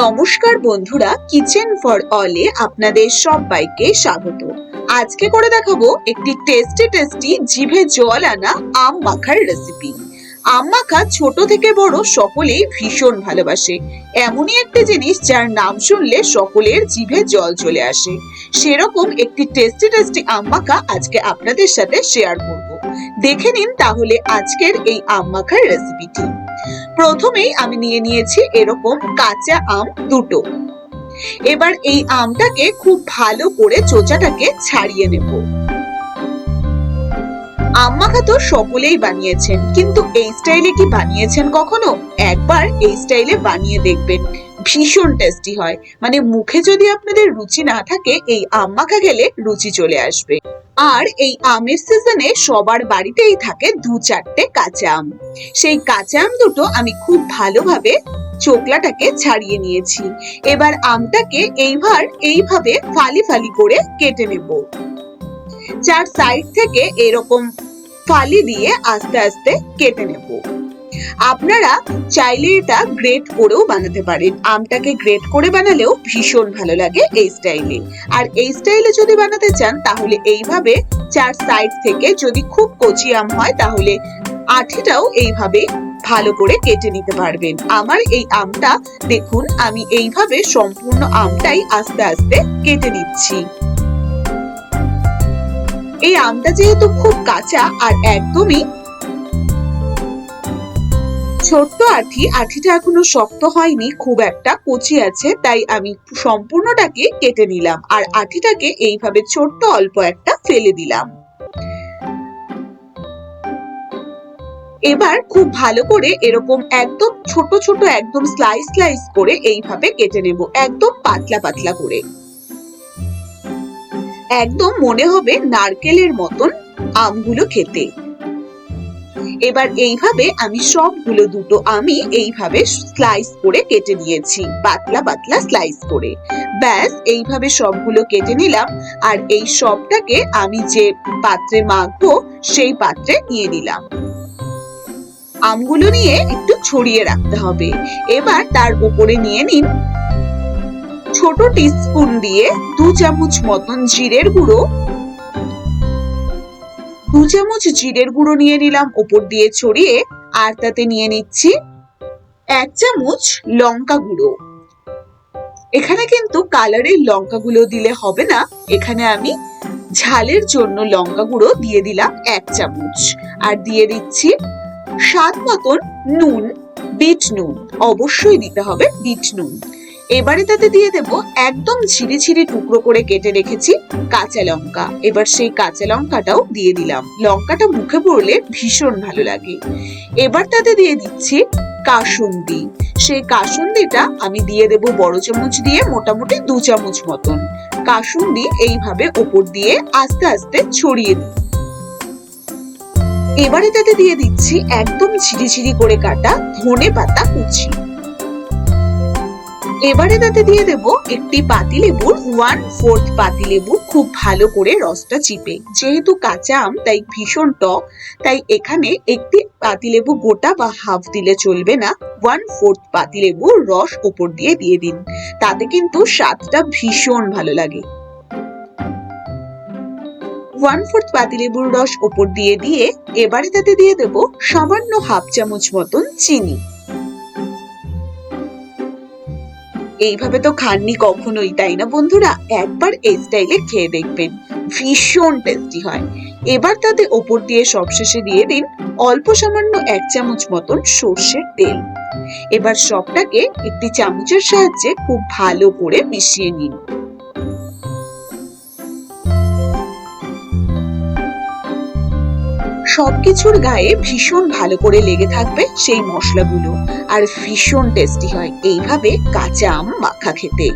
নমস্কার বন্ধুরা, kitchen for অলে আপনাদের সবাইকে স্বাগত। আজকে করে দেখাবো একটি টেস্টি জিভে জল আনা আম মাখার রেসিপি। আম মাখা ছোট থেকে বড় সকলেই ভীষণ ভালোবাসে। এমনই একটি জিনিস যার নাম শুনলে সকলের জিভে জল চলে আসে। সেরকম একটি টেস্টি আম মাখা আজকে আপনাদের সাথে শেয়ার করব। দেখে নিন তাহলে আজকের এই আম মাখার রেসিপিটি। প্রথমেই আমি নিয়ে নিয়েছি এরকম কাঁচা আম দুটো। এবার এই আমটাকে খুব ভালো করে চোচাটাকে ছাড়িয়ে নেব। আম মাখা তো সকলেই বানিয়েছেন, কিন্তু এই স্টাইলে কি বানিয়েছেন কখনো? একবার এই স্টাইলে বানিয়ে দেখবেন, ভীষণ টেস্টি হয়। মানে মুখে যদি আপনাদের রুচি না থাকে, এই আম মাখা খেলে রুচি চলে আসবে। আর এই আমের সিজনে সবার বাড়িতেই থাকে দু চারটে কাঁচা আম। সেই কাঁচা আম দুটো আমি খুব ভালোভাবে চোকলাটাকে ছাড়িয়ে নিয়েছি। এবার আমটাকে এইভাবে ফালি ফালি করে কেটে নেব। চার সাইড থেকে এরকম ফালি দিয়ে আস্তে আস্তে কেটে নেব। আপনারা চাইলে এটা গ্রেট করেও বানাতে পারেন। আমটাকে গ্রেট করে বানালেও ভীষণ ভালো লাগে এই স্টাইলে। আর এই স্টাইলে যদি বানাতে চান তাহলে এইভাবে চার সাইড থেকে, যদি খুব কচি আম হয় তাহলে আঠিটাও এইভাবে ভালো করে কেটে নিতে পারবেন। আমার এই আমটা দেখুন, আমি এইভাবে সম্পূর্ণ আমটাই আস্তে আস্তে কেটে নিচ্ছি। এই আমটা যেহেতু খুব কাঁচা আর একদমই ছোট্ট আঠিটা এখনো শক্ত হয়নি, খুব একটা কচি আছে, তাই আমি সম্পূর্ণটাকে কেটে নিলাম আর আঠিটাকে এইভাবে ছোট্ট অল্প একটা ফেলে দিলাম। এবার খুব ভালো করে এরকম একদম ছোট ছোট একদম স্লাইস করে এইভাবে কেটে নেব, একদম পাতলা পাতলা করে। একদম মনে হবে নারকেলের মতন আমগুলো খেতে। এবার এইভাবে আমি সবগুলো দুটো আমি এইভাবে স্লাইস করে কেটে নিয়েছি, পাতলা পাতলা স্লাইস করে। ব্যাস এইভাবে সবগুলো কেটে নিলাম। আর এই সবটাকে আমি যে পাত্রে মাখবো সেই পাত্রে নিয়ে নিলাম। আমগুলো নিয়ে একটু ছড়িয়ে রাখতে হবে। এবার তার উপরে নিয়ে নিন ছোট টিস্পুন দিয়ে 2 চামচ মতন জিরের গুঁড়ো। 2 চামচ জিরের গুঁড়ো নিয়ে নিলাম উপর দিয়ে ছড়িয়ে। আর তাতে নিয়ে নিচ্ছি 1 চামচ লঙ্কা গুঁড়ো। এখানে কিন্তু কালারের লঙ্কা গুঁড়ো দিলে হবে না, এখানে আমি ঝালের জন্য লঙ্কা গুঁড়ো দিয়ে দিলাম 1 চামচ। আর দিয়ে দিচ্ছি স্বাদ মতন নুন, বিট নুন অবশ্যই দিতে হবে, বিট নুন। এবারে তাতে দিয়ে দেব একদম ঝিরি টুকরো করে কেটে রেখেছি কাঁচা লঙ্কা। এবার সেই কাঁচা লঙ্কাটাও দিয়ে দিলাম, লঙ্কাটা মুখে পড়লে ভীষণ ভালো লাগে। এবার তাতে দিয়ে দিচ্ছি কাসুন্দি। সেই কাসুন্দিটা আমি দিয়ে দেব বড় চামচ দিয়ে মোটামুটি 2 চামচ মতন। কাসুন্দি এইভাবে ওপর দিয়ে আস্তে আস্তে ছড়িয়ে দিই। এবারে তাতে দিয়ে দিচ্ছি একদম ঝিরি করে কাটা ধনে পাতা কুচি। এবারে তাতে দিয়ে দেব একটি পাতিলেবুর 1/4 পাতিলেবু খুব ভালো করে রসটা চিপে। যেহেতু কাঁচা আম তাই ভীষণ টক, তাই এখানে একটি পাতিলেবু গোটা বা হাফ দিলে চলবে না, 1/4 পাতিলেবুর রস উপর দিয়ে দিন, তাতে কিন্তু স্বাদটা ভীষণ ভালো লাগে। 1/4 পাতিলেবুর রস উপর দিয়ে এবারে তাতে দিয়ে দেব সামান্য হাফ চামচ মতন চিনি। এইভাবে তো খাননি কখনোই, তাই না বন্ধুরা? একবার এই স্টাইলে খেয়ে দেখবেন, ভীষণ টেস্টি হয়। এবার তাতে ওপর দিয়ে সবশেষে দিয়ে দিন অল্প সামান্য 1 চামচ মতন সর্ষের তেল। এবার সবটাকে একটি চামচের সাহায্যে খুব ভালো করে মিশিয়ে নিন। সবকিছুর গায়ে ভীষণ ভালো করে লেগে থাকবে সেই মশলাগুলো, আর ভীষণ টেস্টি হয় এইভাবে কাঁচা আম মাখা খেতে।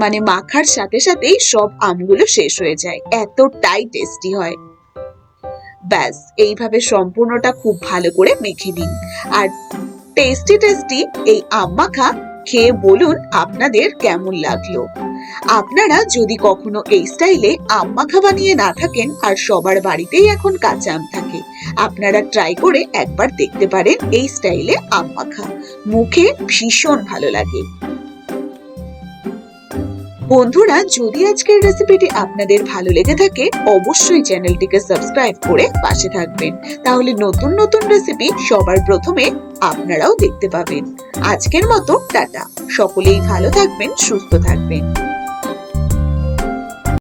মানে মাখার সাথে সাথেই সব আমগুলো শেষ হয়ে যায়, এতটাই টেস্টি হয়। ব্যাস এইভাবে সম্পূর্ণটা খুব ভালো করে মেখে দিন। আর টেস্টি এই আম মাখা খেয়ে বলুন আপনাদের কেমন লাগলো। আপনারা যদি কখনো এই স্টাইলে আম মাখা বানিয়ে না থাকেন, আর সবার বাড়িতেই এখন কাঁচা আম থাকে, আপনারা ট্রাই করে একবার দেখতে পারেন এই স্টাইলে আম মাখা। মুখে ভীষণ ভালো লাগে। বন্ধুরা, যদি আজকের রেসিপিটি আপনাদের ভালো লেগে থাকে, অবশ্যই চ্যানেলটিকে সাবস্ক্রাইব করে পাশে থাকবেন। তাহলে নতুন নতুন রেসিপি সবার প্রথমে আপনারাও দেখতে পাবেন। আজকের মতো টাটা। সকলেই ভালো থাকবেন, সুস্থ থাকবেন।